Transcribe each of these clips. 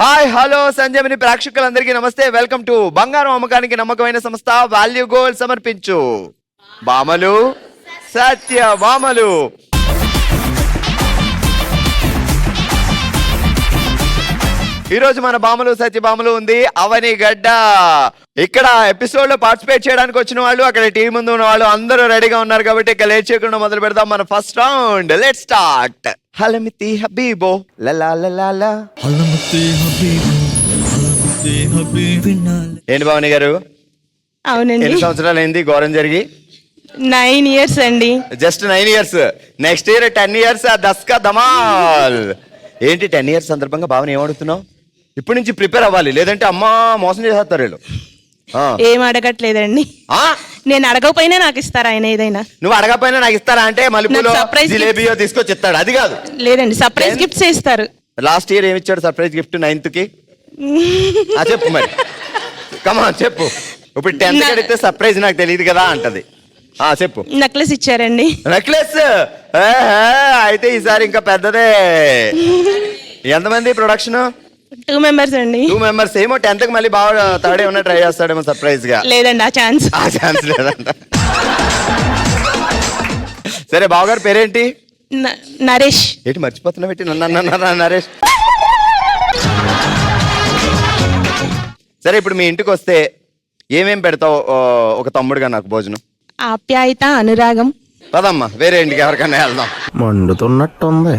Hi hello సంజయమిని ప్రేక్షకులందరికీ నమస్తే. Welcome to బంగారం అమ్మకానికి నమ్మకమైన సంస్థ వాల్యూ గోల్డ్ సమర్పించు భామలు సత్య భామలు. ఈరోజు మన భామలు సత్య భామలు ఉంది అవనిగడ్డ. ఇక్కడ ఎపిసోడ్ లో పార్టిసిపేట్ చేయడానికి వచ్చిన వాళ్ళు, అక్కడ టీం ముందు ఉన్న వాళ్ళు అందరూ రెడీగా ఉన్నారు కాబట్టి ఇక లేట్ చేయకుండా మొదలు పెడదాం మన ఫస్ట్ రౌండ్. Let start. హలమితి హబీబో లలా లలా. ఏంటి భవాని గారు, అవునండి, ఎన్ని సంవత్సరాలు అయింది ఘోరం జరిగి? 9 years అండి. Just 9 years. Next year 10 years. దస్కా ధమాల్. ఏంటి 10 years సందర్భంగా భావన ఏమడుగుతున్నావు? ఇప్పటి నుంచి ప్రిపేర్ అవ్వాలి, లేదంటే అమ్మ మోసం చేసేస్తారు వీళ్ళు. ఏం అడగట్లేదండి, నేను అడగకపోయినా నాకు ఇస్తారా ఆయన ఏదైనా? నువ్వు అడగపోయినా నాకు ఇస్తారా అంటే మలుపులో జిలేబియో తీసుకొచ్చి ఇస్తాడు, అది కాదు. లేదండి, సర్ప్రైజ్ గిఫ్ట్స్ ఇస్తారు. లాస్ట్ ఇయర్ ఏమి ఇచ్చాడు సర్ప్రైజ్ గిఫ్ట్ 9th కి? చెప్పు మరి, కమాన్ చెప్పు. ఇప్పుడు 10th అడిగితే సర్ప్రైజ్ నాకు తెలియదు కదా అంటది. చెప్పు. నెక్లెస్ ఇచ్చారండి. నెక్లెస్? అయితే ఈసారి ఇంకా పెద్దదే. ఎంతమంది ప్రొడక్షన్? 2 members అండి. 2 members. ఏమో 10th కి మళ్ళీ బాగా థర్డ్ ఏమన్నా ట్రై చేస్తాడేమో సర్ప్రైజ్ గా. లేదండి, ఆ ఛాన్స్ లేదంట. సరే, బావగారు పేరేంటి? నరేష్. ఏంటి మర్చిపోతున్నా పెట్టి నరేష్. సరే, ఇప్పుడు మీ ఇంటికి వస్తే ఏమేం పెడతావు ఒక తమ్ముడుగా నాకు భోజనం? ఆప్యాయత, అనురాగం. పదమ్మా వేరే ఇంటికి ఎవరికన్నా వెళ్దాం. మండుతున్నట్టుంది.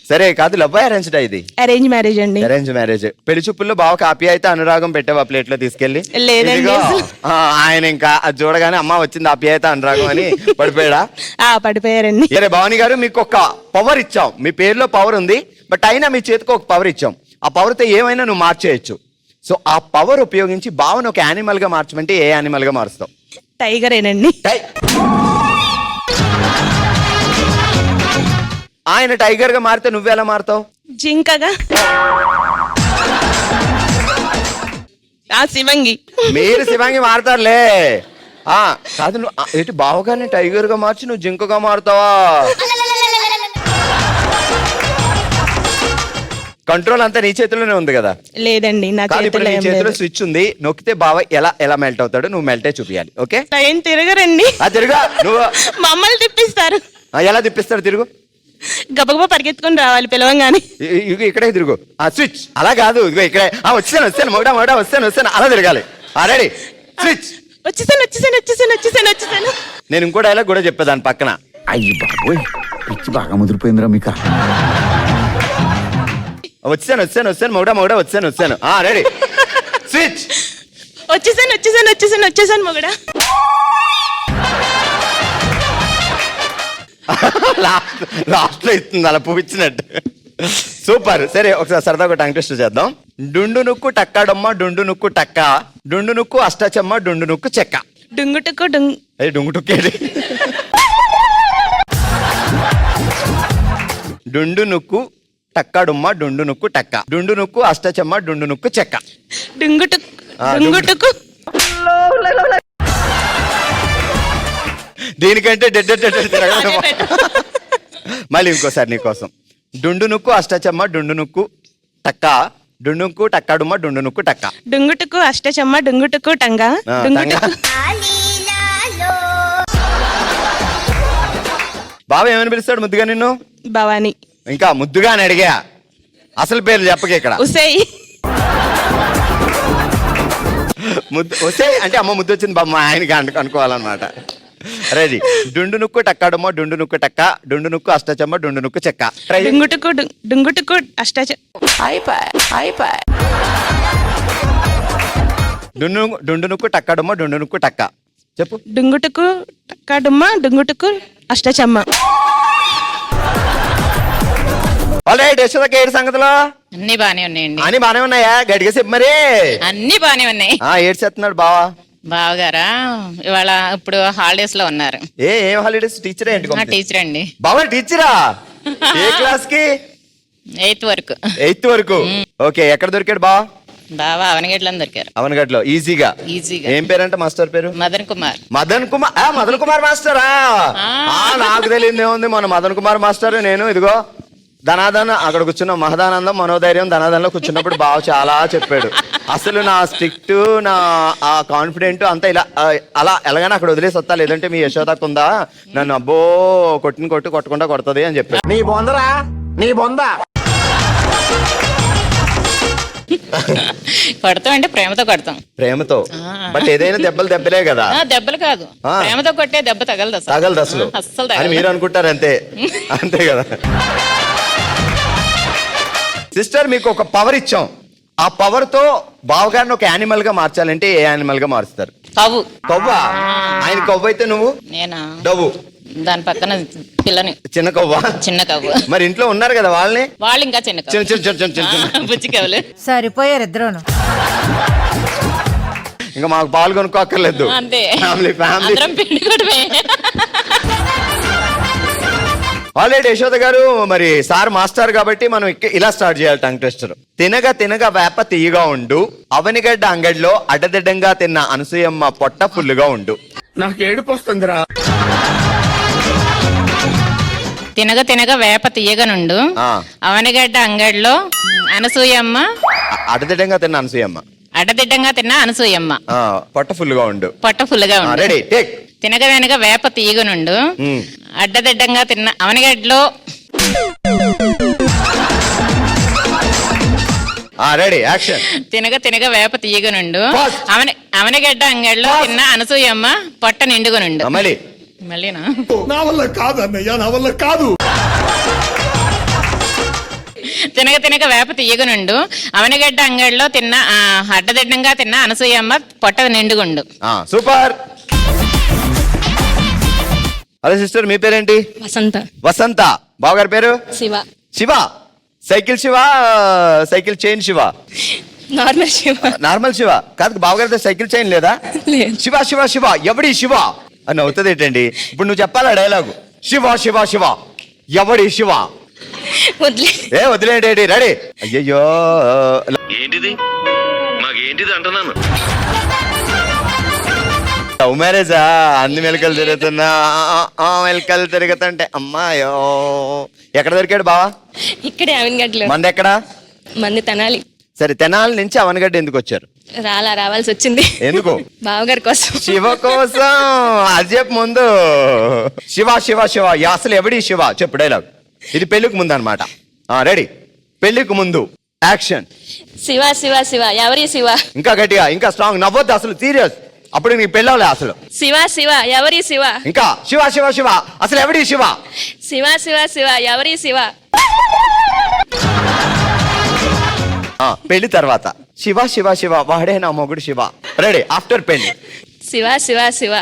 సరే కాదు, లవ్ అరేంజ్డ్ ఇది? అరేంజ్ మ్యారేజ్ అండి. Arrange marriage. పెళ్లి చూపుల్లో బావకి ఆప్యాయత అనురాగం పెట్టావా ప్లేట్ లో తీసుకెళ్లి? లేదండి. ఆయన ఇంకా అది చూడగానే అమ్మ వచ్చింది ఆప్యాయత అనురాగం అని పడిపోయాడా? పడిపోయారండి. సరే భవాని గారు, మీకు ఒక పవర్ ఇచ్చాం. మీ పేరులో పవర్ ఉంది, బట్ అయినా మీ చేతికి ఒక పవర్ ఇచ్చాం. ఆ పవర్తో ఏమైనా నువ్వు మార్చేయచ్చు. సో ఆ పవర్ ఉపయోగించి బావను ఒక యానిమల్ గా మార్చమంటే ఏ యానిమల్ గా మారుస్తావు? టైగరేనండి. ఆయన టైగర్ గా మారితే నువ్వెలా మారుతావు? జింకగా. శివంగి. మీరు శివంగి మారుతారులే. కాదు, నువ్వు ఏంటి బావగారిని టైగర్ గా మార్చి నువ్వు జింకగా మారుతావా? కంట్రోల్ అంతా నీ చేతిలోనే ఉంది కదా? లేదండి, నా చేతిలో స్విచ్ ఉంది, నొక్కితే బావ ఎలా మెల్ట్ అవుతాడు, నువ్వు మెల్టే చూపియాలి. ఓకే? టైం తిరగరండి. తిరుగా నువ్వు. మమ్మల్ని తిప్పిస్తారు. ఎలా తిప్పిస్తారు? తిరుగు. గబగబా పరిగెత్తుకుని రావాలి పిలవంగానే. ఇక్కడే తిరుగు. స్విచ్. అలా కాదు, ఇదిగో ఇక్కడే. వచ్చాను మొగడా వస్తాను అలా తిరగాలి. Ready, switch. వచ్చేసాను. నేను ఇంకో డైలాగ్ కూడా చెప్పేదాన్ని పక్కన. అయ్యి బాబోయ్, పిచ్చి బాగా ముదిరిపోయిందిరా మీకు. వచ్చాను మొగడా వచ్చాను. Ready, switch. వచ్చేసాను మొగడా. లాస్ట్ లో ఇస్తుంది అలా పువ్విచ్చినట్టు. సూపర్. సరే, ఒకసారి సరదాగా టంగ్ టెస్ట్ చేద్దాం. డుండు నుక్కు టక్కాడమ్మ డుండు నుక్కు టక్క, డుండు నుక్కు అష్టచమ్మ డుండు నుక్కు చెక్క. డుంగుటుక్కు డుంగుటుక్కేది. డుండు నుక్కు టక్కాడుమ్మ డుండు నుక్కు టక్క, డుండు నుక్కు అష్టచమ్మ డుండు నుక్కు చెక్క. డుంగుటుక్కు. దీనికంటే మళ్ళీ ఇంకోసారి నీకోసం. డుండు నుక్కు అష్టచమ్మ డుండు నుక్కు టక్క, డుండు నుక్కు టక్కాడుమ్మ డుండు నుక్కు టక్క. డుంగుటుక్కు అష్టచమ్మ డుంగుటుక్కు టంగా. బావ ఏమని పిలుస్తాడు ముద్దుగా నిన్ను? భవాని. ఇంకా ముద్దుగా అని అడిగా, అసలు పేరు చెప్పక ఇక్కడ. ఉసేయ్. ఉసేయ్ అంటే అమ్మ ముద్దు వచ్చింది బామ్మ ఆయనకి అనుకోవాలన్నమాట. రెడీ. డుండు నుక్కు టక్కాడమ్మ డుండు నుక్కు టక్క, డుండు నుక్కు అష్టచమ్మ డుండు నుక్కు చెక్క. డుంగుటుక్కు అష్టచమ్మ. డుండు నుక్కు టక్కాడమ్మ డుండు నుక్కు టక్క. చెప్పు. డుంగుటుక్కు టక్కాడమ్మ డుంగుటుక్కు అష్టచమ్మ. ఆల్రైట్, యశోదకి ఏడు సంగతిలో? అన్ని బానే ఉన్నాయండి. అన్ని బానే ఉన్నాయా? గట్టిగా చెప్పు మరి. అన్ని బానే ఉన్నాయి. ఏడు చేస్తున్నాడు బావా? బావగారా ఇవాళ ఇప్పుడు హాలిడేస్ లో ఉన్నారు. ఏం హాలిడేస్? టీచర్ ఏంటి? టీచర్ అండి. బావా టీచరా? ఏ క్లాస్ కి? 8th వరకు. 8th వరకు. ఓకే, ఎక్కడ దొరికాడు బావా? బావా అవనగడ్లో దొరికారు. అవనగడ్లో ఈజీగా. ఏం పేరంట మాస్టర్ పేరు? మదన్ కుమార్. మదన్ కుమార్ మాస్టరా? నాకు తెలియదు ఏముంది, మన మదన్ కుమార్ మాస్టర్ నేను ఇదిగో ధనాదన్ అక్కడ కూర్చున్న మహదానందం మనోధైర్యం ధనాదన్లో కూర్చున్నప్పుడు బావ చాలా చెప్పాడు. అసలు నా స్ట్రిక్ట్ నా ఆ కాన్ఫిడెంట్ అంతా ఇలా అలా ఎలాగైనా అక్కడ వదిలేసి వస్తా, లేదంటే మీ యశోదకుందా నన్ను అబ్బో కొట్టకుండా కొడుతుంది అని చెప్పాడు. నీ బొందరా నీ బొంద. కొడతాం అంటే ప్రేమతో కొడతాం. ప్రేమతో బట్ ఏదైనా దెబ్బలే కదా. దెబ్బలు కాదు, ప్రేమతో కొట్టే దెబ్బ తగలదు అసలు. తగలదు అసలు అస్సలు అని తగలదు. మీరు అనుకుంటారు అంతే. అంతే కదా సిస్టర్, మీకు ఒక పవర్ ఇచ్చాం. ఆ పవర్ తో బావగారిని ఒక యానిమల్ గా మార్చాలంటే ఏ యానిమల్ గా మారుస్తారు? కవ్వు. కొవ్వా? ఆయన కొవ్వు అయితే నువ్వు నేనా? డవ్వు. దాని పక్కన పిల్లని చిన్న కొవ్వా? చిన్న కవ్వు. మరి ఇంట్లో ఉన్నారు కదా వాళ్ళని. వాళ్ళు ఇంకా చిన్న చిన్న చిన్న చిన్న చిన్న చిన్న బుజ్జి కవులు. సరిపోయారు ఇద్దరును. ఇంకా మాకు పాలు కొనుక్కోక్కర్లేదు. అంతే, ఫ్యామిలీ అందరం పిండి కొడమే. ఆల్రెడీ యశోద గారు మరి సార్ మాస్టర్ కాబట్టి మనం ఇలా స్టార్ట్ చేయాలి టంగ్ టెస్టర్. తినగా వేప తీయగా ఉండు, అవనిగడ్డ అంగడిలో అడ్డదిడ్డంగా తిన్న అనసూయమ్మ పొట్ట ఫుల్లుగా ఉండు. నాకు ఏడుపు వస్తుందిరా. తినగా వేప తీయగనుండు, అవనిగడ్డ అంగడిలో అనసూయమ్మ అడ్డదిడ్డంగా తిన్న అనసూయమ్మ. అడ్డదిడ్డంగా తిన్న అనసూయమ్మ పొట్ట ఫుల్లుగా ఉండు. పొట్ట ఫుల్గా ఉండు. Ready take. తినగా వేప తీయగనుండు, అడ్డదిడ్డంగా తిన్న అవనిగడ్డలో రెడీ యాక్షన్. తినగా వేప తీయగనుండు, అవనిగడ్డ అంగడిలో తిన్న అనసూయమ్మ పొట్ట నిండుగనుండు. మళ్ళీనా? నా వల్ల కాదు అన్నయ్య, నా వల్ల కాదు. తినగా వేప తీయగనుండు, అవనిగడ్డ అంగడిలో తిన్న అడ్డదిడ్డంగా తిన్న అనసూయమ్మ పొట్ట నిండుగుండు. సూపర్. అదే సిస్టర్, మీ పేరేంటి? వసంత. వసంత. బావగారి పేరు? Shiva. Shiva. Cycle Shiva, cycle chain Shiva? Normal Shiva. Normal Shiva కాదు. బావగారితో సైకిల్ చైన్ లేదా? శివ శివ శివ ఎవడి శివ అని అవుతుంది ఏంటండి? ఇప్పుడు నువ్వు చెప్పాలా డైలాగు? శివ శివ శివ ఎవడి శివ? వదిలేండి. రెడీ. అయ్యయ్యో ఏంటిది మాకేంటిది అంటున్నాను. లవ్ మ్యారేజా? అన్ని మెలకలు తిరుగుతున్నా మెలకలు తిరుగుతుంటే అమ్మాయో. ఎక్కడ దొరికాడు బావా? ఇక్కడే అవనిగడ్డలో. మంది ఎక్కడ? మంది తెనాలి. సరే, తెనాలి నుంచి అవనగడ్డ ఎందుకు వచ్చారు? రావాల్సి వచ్చింది. ఎందుకు? బావగారి కోసం. శివ కోసం. అది చెప్పు ముందు. శివ శివ శివ అసలు ఎవడి శివ చెప్పు డైలాగ్. ఇది పెళ్లికి ముందు అనమాట. రెడీ. పెళ్లికి ముందు యాక్షన్. శివ శివ శివ ఎవరి శివ? ఇంకా గట్టిగా, ఇంకా స్ట్రాంగ్. నవ్వద్దు అసలు, సీరియస్. అప్పుడు నీకు పెళ్ళవలే అసలు. శివ శివ ఎవరి శివ? ఇంకా శివ శివ శివ అసలు ఎవడి శివ? శివ శివ శివ ఎవరి శివ? పెళ్లి తర్వాత శివ శివ శివ వాడే నా మొగుడు శివ. రెడీ. ఆఫ్టర్ పెళ్లి శివ శివ శివ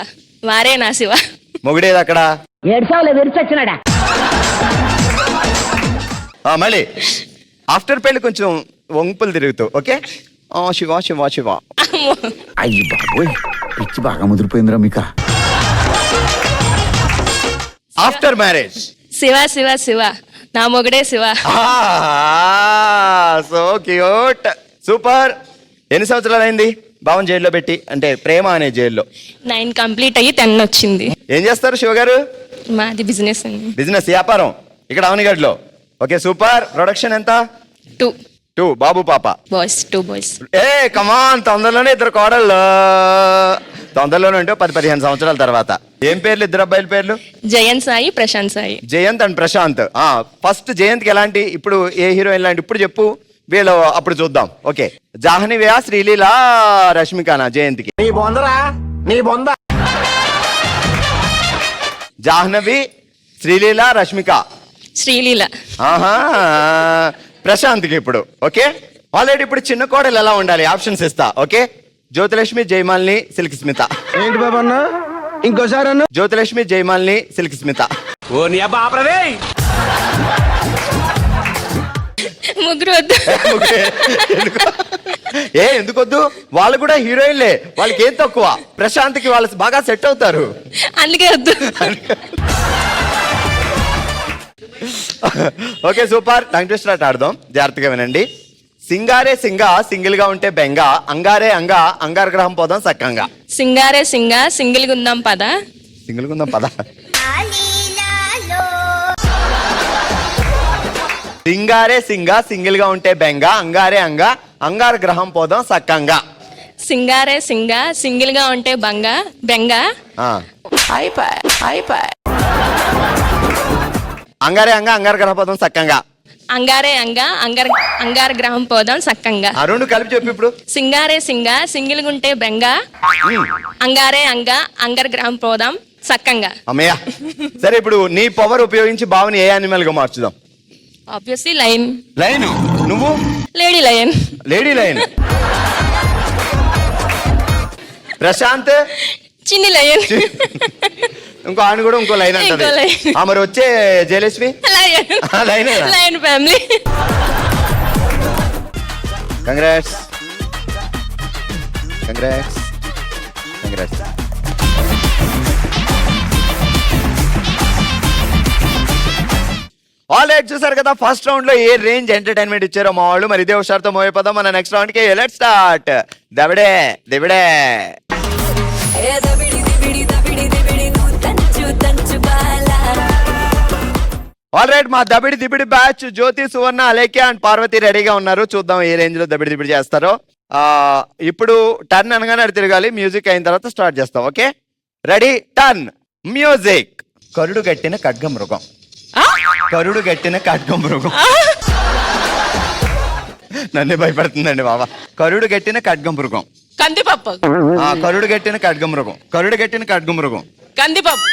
వారే నా శివ. మొగుడేది అక్కడ? మళ్ళీ ఆఫ్టర్ పెళ్లి కొంచెం వంపులు తిరుగుతూ. ఓకే. శివ శివ శివ. అయ్యి బాబోయ్, పిచ్చి బాగా ముదిరిపోయిందిరా మీకా. ఆఫ్టర్ మ్యారేజ్ శివ శివ శివ నా మొగుడే శివ. So cute. సూపర్. ఎన్ని సంవత్సరాలు అయింది భావన్ జైల్లో పెట్టి? అంటే ప్రేమ అనే జైల్లో 9 కంప్లీట్ అయ్యి 10 వచ్చింది. ఏం చేస్తారు శివ గారు? మాది బిజినెస్ అండి. బిజినెస్, వ్యాపారం ఇక్కడ అవనిగడ్లో. Okay super. ప్రొడక్షన్ ఎంత? 2 బాబు పాప. 2 బాయ్స్. కమాన్, తొందరలోనే 2 కోడళ్ళు. తొందరలోనే అంటే 10-15 సంవత్సరాల తర్వాత. ఏం పేర్లు ఇద్దరు అబ్బాయిల పేర్లు? జయంత్ సాయి, ప్రశాంత్ సాయి. జయంత్ అండ్ ప్రశాంత్. ఫస్ట్ జయంత్కి ఎలాంటి, ఇప్పుడు ఏ హీరోయిన్ లాంటి ఇప్పుడు చెప్పు, వీళ్ళు అప్పుడు చూద్దాం. ఓకే. జాహ్నవియా, శ్రీలీల, రష్మికానా జయంత్కి? నీ బొందరా నీ బొంద. జాహ్నవి, శ్రీలీల, రష్మిక. శ్రీలీల. ప్రశాంత్కి ఇప్పుడు. ఓకే. ఆల్రెడీ ఇప్పుడు చిన్న కోడలు ఎలా ఉండాలి ఆప్షన్స్ ఇస్తా. ఓకే. జ్యోతిలక్ష్మి, జయమాలిని, సిల్క్ స్మిత. ఏంటి బాబు అన్న ఇంకోసారి అన్న? జ్యోతిలక్ష్మి, జయమాలిని, సిల్క్ స్మిత. ఓ నీ అబ్బా ఆపరదే. ముగ్గురు వద్దు. ఎందుకు వద్దు? వాళ్ళు కూడా హీరోయిన్లే, వాళ్ళకి ఏం తక్కువ? ప్రశాంత్కి వాళ్ళు బాగా సెట్ అవుతారు, అందుకే వద్దు. Okay super. టంగ్ ట్విస్టర్ ఆడదాం, జాగ్రత్తగా వినండి. సింగారే సింగా సింగిల్ గా ఉంటే బెంగ, అంగారే అంగా అంగారగ్రహం పోదాం సక్కంగా. సింగారే సింగా సింగిల్ గుందాం పద. సింగిల్ గుందాం పద. సింగారే సింగ సింగిల్ గా ఉంటే బెంగ అంగారే అంగ అంగార గ్రహం పోదాం సక్కంగా. సింగారే సింగ సింగిల్ గా ఉంటే బెంగ ఆ. అంగారే అంగ అంగార గ్రహం పోదాం సక్కంగా. అంగారే అంగార గ్రహం పోదాం సక్కంగా. ఆ రెండు కలిపి చెప్పు ఇప్పుడు. సింగారే సింగ సింగిల్ గా ఉంటే బెంగ అంగారే అంగార గ్రహం పోదాం సక్కంగా. అమ్మయ్య. సరే ఇప్పుడు నీ పవర్ ఉపయోగించి బావని ఏ యానిమల్ గా మార్చుదాం? Obviously lion. లైన్. నువ్వు? Lady lion. Lady lion. Prashanth? చిన్ని లయన్. ఇంకో ఆయన కూడా ఇంకో లైన్ అంటది. ఇంకో లైన్. మరి వచ్చే Jayalakshmi line. Lion family. Congrats. Congrats. Congrats. All right, చూసారు కదా ఫస్ట్ రౌండ్ లో ఏ రేంజ్ ఎంటర్టైన్మెంట్ ఇచ్చారో మా వాళ్ళు. మరి ఇదే హుషారుతో మోయిపోదాం మన నెక్స్ట్ రౌండ్ కి. Let's start. దబడే దిబడే. ఆల్ రైట్, మా దబిడి దిబిడి బ్యాచ్ జ్యోతి, సువర్ణ, అలేఖ్య అండ్ పార్వతి రెడీగా ఉన్నారు. చూద్దాం ఏ రేంజ్ లో దబిడి దిబిడి చేస్తారో. ఇప్పుడు టర్న్ అనగానే అటు తిరగాలి. మ్యూజిక్ అయిన తర్వాత స్టార్ట్ చేస్తాం. Okay, ready, turn, music. కరుడు గట్టిన ఖడ్గ మృగం. కరుడు గట్టిన ఖడ్గ మృగం. నన్ను భయపడుతుందండి బాబా. కరుడు గట్టిన ఖడ్గ మృగం. కందిపప్పు. కరుడు గట్టిన ఖడ్గ మృగం. కరుడు గట్టిన ఖడ్గ మృగం. కందిపప్పు.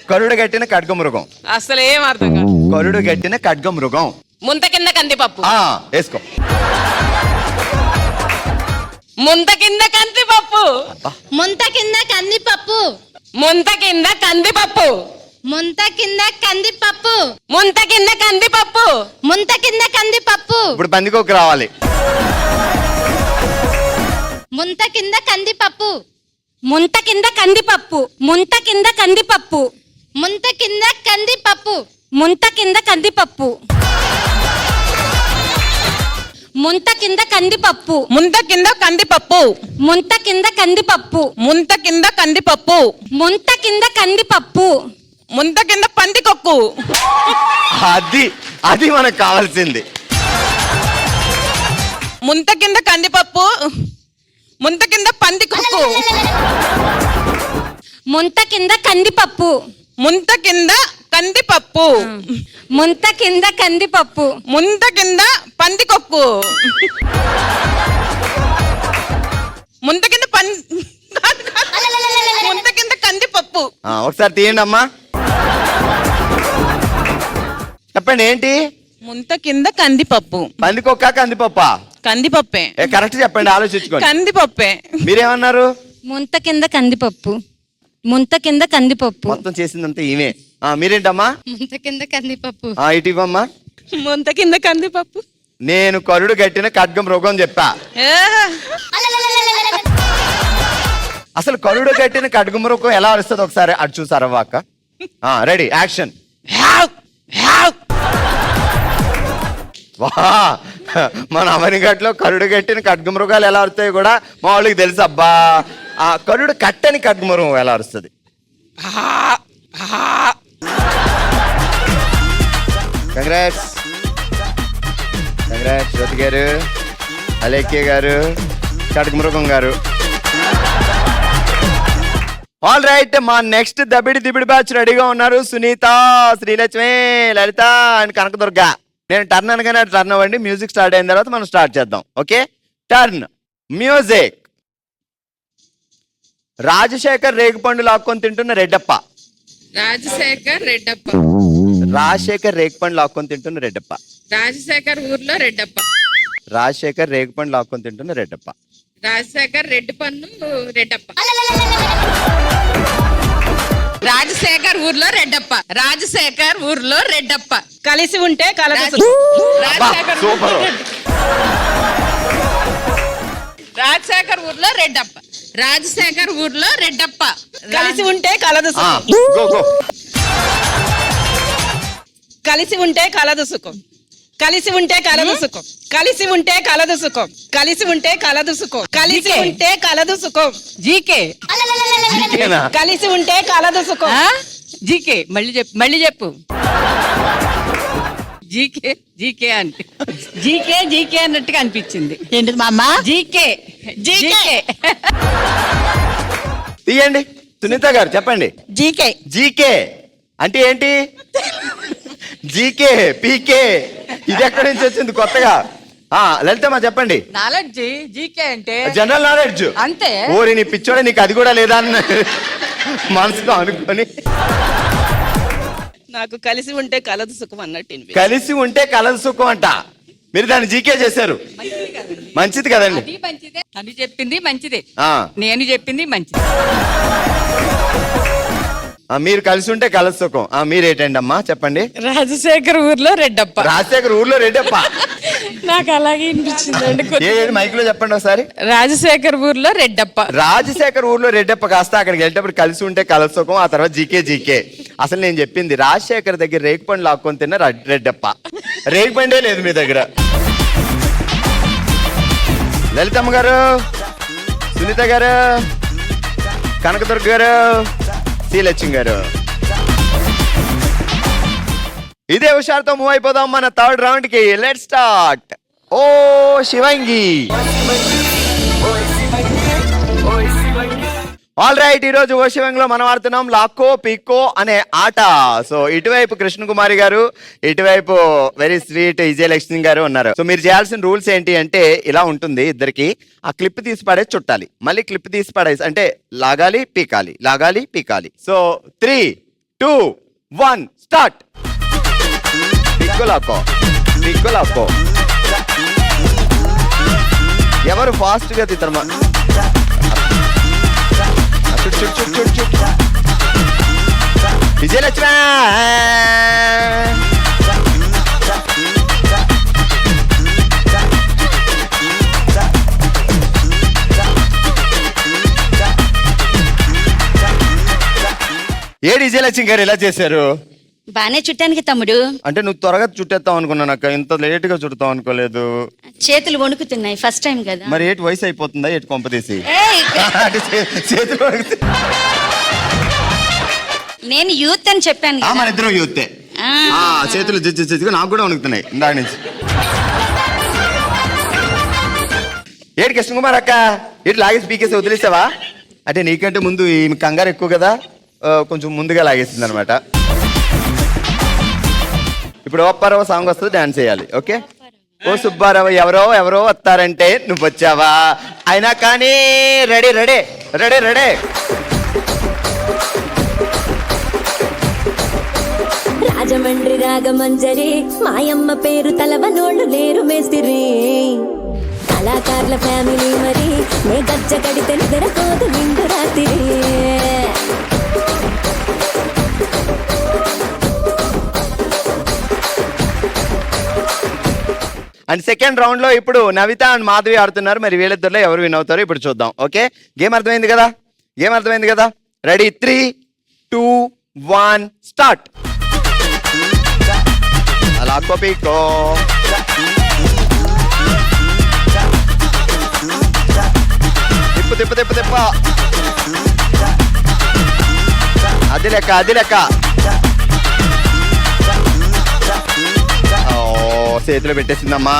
కరుడు గట్టిన ఖడ్గ మృగం. అసలు ఏం అర్థం కాదు. కరుడు గట్టిన ఖడ్గ మృగం. ముంత కింద కందిపప్పు. వేసుకో. ముంత కింద కందిపప్పు. ముంత కింద కందిపప్పు. ముంత కింద కందిపప్పు. ముంత కింద కందిపప్పు. ముంత కింద కందిపప్పు. ముంత కింద కందిపప్పు. ఇప్పుడు పందికొక్కు రావాలి. ముంత కింద కందిపప్పు. ముంత కింద కందిపప్పు. ముంత కింద కందిపప్పు. ముంత కింద కందిపప్పు. ముంత కింద కందిపప్పు. ముంత కింద కందిపప్పు. ముంత కింద కందిపప్పు. ముంత కింద కందిపప్పు. ముంత కింద కందిపప్పు. ముంత కింద కందిపప్పు. ముంత కింద పందికొక్కు. అది మనకు కావాల్సింది. ముంత కింద కందిపప్పు. ముంత కింద పందికొక్కు. ముంత కింద కందిపప్పు. ముంత కింద కందిపప్పు. ముంత కింద కందిపప్పు. ముంత కింద పందికొక్కు. ముంత కింద ముంత కింద కందిపప్పు. ఒకసారి తీయండి అమ్మా. చెప్పండి ఏంటి? ముంత కింద కందిపప్పు. పందికొక్క కందిపప్పా? కందిపప్పే. కరెక్ట్ చెప్పండి, ఆలోచించుకోండి. కందిపప్పే. మీరేమన్నారు? ముంత కింద కందిపప్పు. ముంత కింద కందిపప్పు. మొత్తం చేసిందంతా ఈమె. మీరేంటమ్మా? ముంత కింద కందిపప్పు. ఇటు ఇవ్వమ్మా. ముంత కింద కందిపప్పు. నేను కరుడు గట్టిన ఖడ్గం మృగం చెప్పా. అసలు కరుడు గట్టిన ఖడ్గం మృగం ఎలా అరుస్తుంది ఒకసారి అటు చూసారా వాక్క? Ready, action. మన అవనిగట్లో కరుడు గట్టిన ఖడ్గమృగాలు ఎలా అరుస్తాయో కూడా మా వాళ్ళకి తెలుసు. అబ్బా, ఆ కరుడు కట్టని ఖడ్గమృగం ఎలా అరుస్తుంది? కంగ్రాట్స్. కంగ్రాట్స్ జ్యోతి గారు, అలేఖ్య గారు, ఖడ్గమృగం గారు. ఆల్ రైట్, మా నెక్స్ట్ దబిడి దిబిడి బ్యాచ్ రెడీగా ఉన్నారు. సునీత, శ్రీలక్ష్మి, లలిత అండ్ కనకదుర్గ. నేను టర్న్ అనగానే టర్న్ అవ్వండి. మ్యూజిక్ స్టార్ట్ అయిన తర్వాత మనం స్టార్ట్ చేద్దాం. Okay, turn, music. రాజశేఖర్ రేగుపండు లాక్కొని తింటున్న రెడ్డప్ప. రాజశేఖర్ రెడ్డప్ప. రాజశేఖర్ రేగుపండు లాక్కొని తింటున్న రెడ్డప్ప. రాజశేఖర్ ఊర్లో రెడ్డప్ప. రాజశేఖర్ రేగుపండు లాక్కొని తింటున్న రెడ్డప్ప. రాజశేఖర్ రెడ్డి పన్ను రెడ్డప్ప. రాజశేఖర్ ఊర్లో రెడ్డప్ప. రాజశేఖర్ ఊర్లో రెడ్డప్ప. కలిసి ఉంటే కలదు. రాజశేఖర్ సూపర్. రాజశేఖర్ ఊర్లో రెడ్డప్ప. రాజశేఖర్ ఊర్లో రెడ్డప్ప. కలిసి ఉంటే కలదు. Go go. కలిసి ఉంటే కలదు సుఖం. కలిసి ఉంటే కలదు సుఖం. కలిసి ఉంటే కలదు సుఖం. కలిసి ఉంటే కలదు సుఖం. కలిసి ఉంటే కలదు సుఖం. జీకే. జీకేనా? కలిసి ఉంటే కలదు సుఖం. జీకే మళ్ళీ చెప్పు జీకే జీకే అంటే జీకే అన్నట్టుగా అనిపించింది. ఏంటిది మా అమ్మ? జీకే జీకే తీయండి సునీత గారు చెప్పండి. జీకే. జీకే అంటే ఏంటి? జీకే పీకే ఇది ఎక్కడి నుంచి వచ్చింది కొత్తగా? లలితమ్మ చెప్పండి. నాలెడ్జ్ జీకే అంటే జనరల్ నాలెడ్జ్. అంతే. ఓరి నీ పిచ్చోడే, నీకు అది కూడా లేదా అని మనసుతో అనుకొని నాకు కలిసి ఉంటే కలదు సుఖం అన్నట్టు. కలిసి ఉంటే కలదు సుఖం అంట. మీరు దాన్ని జీకే చేశారు. మంచిది కదండి. అది మంచిదే, అది చెప్పింది మంచిదే, ఆ, నేను చెప్పింది మంచిది. మీరు కలిసి ఉంటే కలదు సుఖం. మీరేటండి అమ్మా చెప్పండి. రాజశేఖర్ ఊర్లో రెడ్డప్ప. రాజశేఖర్ ఊర్లో రెడ్డప్ప. నాకు అలాగే అనిపించింది. ఏది మైక్ లో చెప్పండి ఒకసారి. రాజశేఖర్ ఊర్లో రెడ్డప్ప. రాజశేఖర్ ఊర్లో రెడ్డప్ప కాస్త అక్కడికి వెళ్ళేటప్పుడు కలిసి ఉంటే కలదు సుఖం, ఆ తర్వాత జీకే. అసలు నేను చెప్పింది రాజశేఖర్ దగ్గర రేగుపండు లాక్కొని తిన్న రెడ్డప్ప. రేగుపండే లేదు మీ దగ్గర. లలితమ్మ గారు, సునీత గారు, కనకదుర్గ గారు, శ్రీలక్ష్మి గారు, ఇదే హుషారుతో మూవ్ అయిపోదాం మన థర్డ్ రౌండ్ కి. Let start. ఓ శివంగి. ఆల్ రైట్, ఈ రోజు ఓ శివంగిలో మనం ఆడుతున్నాం లాక్కో పిక్కో అనే ఆట. సో ఇటువైపు కృష్ణకుమారి గారు, ఇటువైపు వెరీ స్వీట్ విజయలక్ష్మి గారు ఉన్నారు. సో మీరు చేయాల్సిన రూల్స్ ఏంటి అంటే ఇలా ఉంటుంది. ఇద్దరికి ఆ క్లిప్ తీసి పడేసి చుట్టాలి, మళ్ళీ క్లిప్ తీసి పడేసి అంటే లాగాలి పీకాలి, లాగాలి పీకాలి. So 3, 2, 1 start. పిక్కో లాక్కో, పిక్కో లాక్కో. ఎవరు ఫాస్ట్ గా తీద్దరమా? విజయలక్ష్మి. ఏడు విజయలక్ష్మి గారు ఇలా చేశారు. బానే చుట్టానికి తమ్ముడు. అంటే నువ్వు త్వరగా చుట్టేస్తావు అనుకున్నాను అక్క, ఇంత లేట్ గా చుడతావు అనుకోలేదు. చేతులు వణుకుతున్నాయి, ఫస్ట్ టైం కదా. మరి ఏటి వయసు అయిపోతుందా ఏటి కొంపతీసి? ఏయ్, అంటే చేతులు వణుకుతాయి. నేను యూత్ అని చెప్పాను కదా. మన ఇద్దరం యూతే. చేతులు జడ్జి నాకు కూడా వణుకుతున్నాయి ఇందాక నుంచి. ఏడు కృష్ణకుమార్ అక్క, ఏటి లాగేసి పీకేసి వదిలేసావా? అంటే నీకంటే ముందు ఈ కంగారు ఎక్కువ కదా, కొంచెం ముందుగా లాగేసింది అనమాట. ఇప్పుడు ఒప్పారవ సాంగ్ వస్తుంది, డాన్స్ చేయాలి. ఓకే. ఓ సుబ్బారావు ఎవరో వస్తారంటే నువ్వు వచ్చావా? అయినా కానీ ready ready ready ready. Rajahmundry Ragamanjari మాయమ్మ పేరు తలవనోళ్ళు లేరు మేస్తిరి. కళాకారుల ఫ్యామిలీ మరి నే గజ్జ కడితే నిద్రపోదు నిండు రాత్రి. అండ్ సెకండ్ రౌండ్ లో ఇప్పుడు నవిత అండ్ మాధవి ఆడుతున్నారు. మరి వీళ్ళిద్దరిలో ఎవరు విన్ అవుతారో ఇప్పుడు చూద్దాం. ఓకే, గేమ్ అర్థమైంది కదా? గేమ్ అర్థమైంది కదా? Ready 3, 2, 1 start. లాక్కో పీకో. తిప్పు తిప్పు తిప్పు తిప్ప. అది లెక్క, అది లెక్క. చేతిలో పెట్టేసిందమ్మా.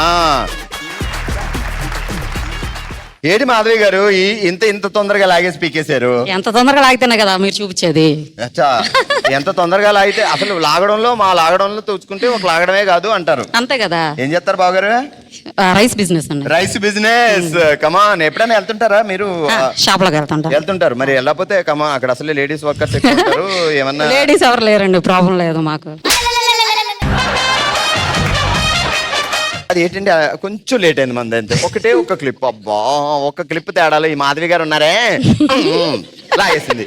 ఏడి మాధవి గారు ఇంత తొందరగా లాగేసి పీకేశారు? ఎంత తొందరగా లాగితేనే కదా మీరు చూపించేది. అచ్చా, ఎంత తొందరగా లాగితే అసలు లాగడంలో తూచుకుంటే ఒక లాగడమే కాదు అంటారు. అంతే కదా. ఏం చేస్తారు బావగారు? రైస్ బిజినెస్ అండి. Rice business. కమాన్, ఎప్పుడైనా వెళ్తుంటారా మీరు? షాప్ లోకి వెళ్తుంటారు. మరి వెళ్ళకపోతే కమా, అక్కడ అసలు లేడీస్ వర్కర్స్ ఎక్కువ ఉంటారు. ఏమన్నా లేడీస్ ఎవరు లేరండి, ప్రాబ్లం లేదు మాకు. అది ఏంటంటే కొంచెం లేట్ అయింది మంది అంతే. ఒకటే ఒక క్లిప్. అబ్బా, ఒక క్లిప్ తేడాలో ఈ మాధవి గారు ఉన్నారే లాగేసింది.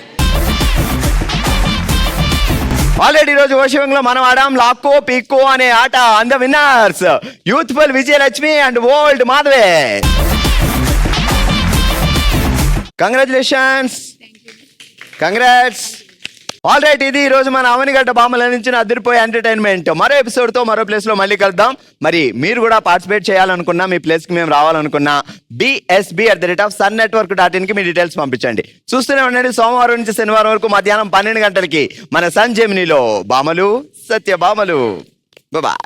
ఆల్రెడీ రోజు ఓషివంలో మనం ఆడాం లాక్కో పిక్కో అనే ఆట. And the winners youthful Vijayalakshmi and old Madhavi. Congratulations, congrats. All right, ఇది ఈ రోజు మన అవనిగడ్డ బామలు అందించిన అదిరిపోయే ఎంటర్టైన్మెంట్. మరో ఎపిసోడ్ తో మరో ప్లేస్ లో మళ్ళీ కలుద్దాం. మరి మీరు కూడా పార్టిసిపేట్ చేయాలనుకున్నా, మీ ప్లేస్ కి మేము రావాలనుకున్నా bsb@sunnetwork.in కి మీ డీటెయిల్స్ పంపించండి. చూస్తూనే ఉండండి, సోమవారం నుంచి శనివారం వరకు మధ్యాహ్నం 12 గంటలకి మన సన్ జెమినీలో బామలు సత్య బామలు. బాయ్.